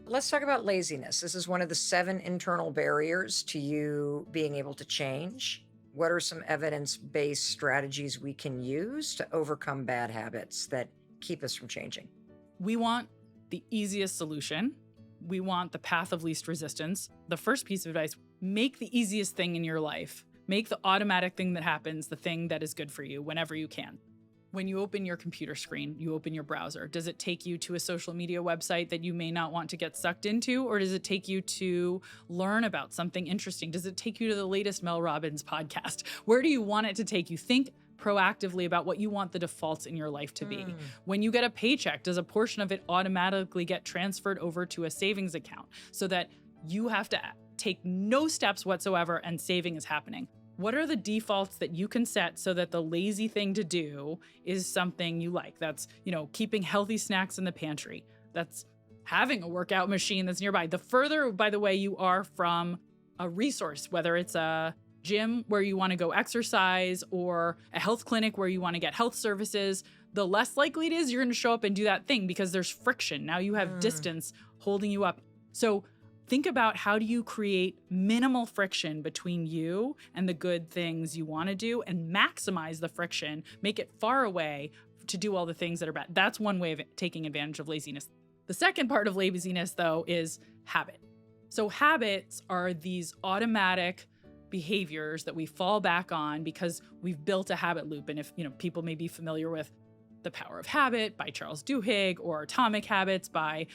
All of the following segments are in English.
Let's talk about laziness. This is one of the 7 internal barriers to you being able to change. What are some evidence-based strategies we can use to overcome bad habits that keep us from changing? We want the easiest solution. We want the path of least resistance. The first piece of advice, make the easiest thing in your life. Make the automatic thing that happens the thing that is good for you whenever you can. When you open your computer screen, you open your browser, does it take you to a social media website that you may not want to get sucked into? Or does it take you to learn about something interesting? Does it take you to the latest Mel Robbins podcast? Where do you want it to take you? Think proactively about what you want the defaults in your life to be. When you get a paycheck, does a portion of it automatically get transferred over to a savings account so that you have to take no steps whatsoever and saving is happening? What are the defaults that you can set so that the lazy thing to do is something you like? That's, keeping healthy snacks in the pantry. That's having a workout machine that's nearby. The further, by the way, you are from a resource, whether it's a gym where you want to go exercise or a health clinic where you want to get health services, the less likely it is you're going to show up and do that thing because there's friction. Now you have distance holding you up. So think about how do you create minimal friction between you and the good things you want to do and maximize the friction, make it far away to do all the things that are bad. That's one way of taking advantage of laziness. The second part of laziness, though, is habit. So habits are these automatic behaviors that we fall back on because we've built a habit loop. And if, people may be familiar with The Power of Habit by Charles Duhigg or Atomic Habits by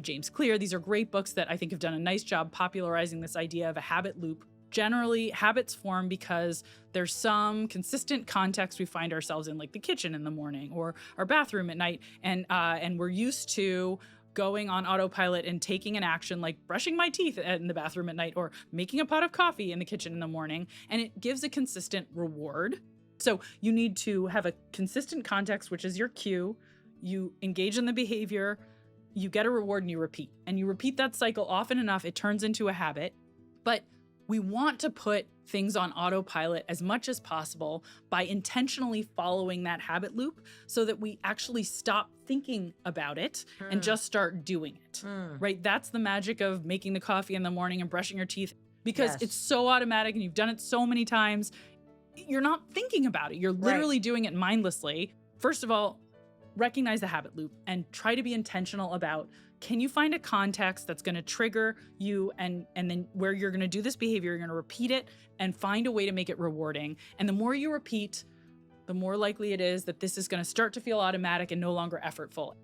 James Clear. These are great books that I think have done a nice job popularizing this idea of a habit loop. Generally, habits form because there's some consistent context we find ourselves in, like the kitchen in the morning or our bathroom at night, and we're used to going on autopilot and taking an action like brushing my teeth in the bathroom at night or making a pot of coffee in the kitchen in the morning, and it gives a consistent reward. So you need to have a consistent context, which is your cue. You engage in the behavior, you get a reward, and you repeat. And you repeat that cycle often enough, it turns into a habit. But we want to put things on autopilot as much as possible by intentionally following that habit loop so that we actually stop thinking about it and just start doing it, right? That's the magic of making the coffee in the morning and brushing your teeth because it's so automatic and you've done it so many times. You're not thinking about it. You're literally doing it mindlessly. First of all, recognize the habit loop and try to be intentional about, can you find a context that's going to trigger you and then where you're going to do this behavior, you're going to repeat it and find a way to make it rewarding. And the more you repeat, the more likely it is that this is going to start to feel automatic and no longer effortful.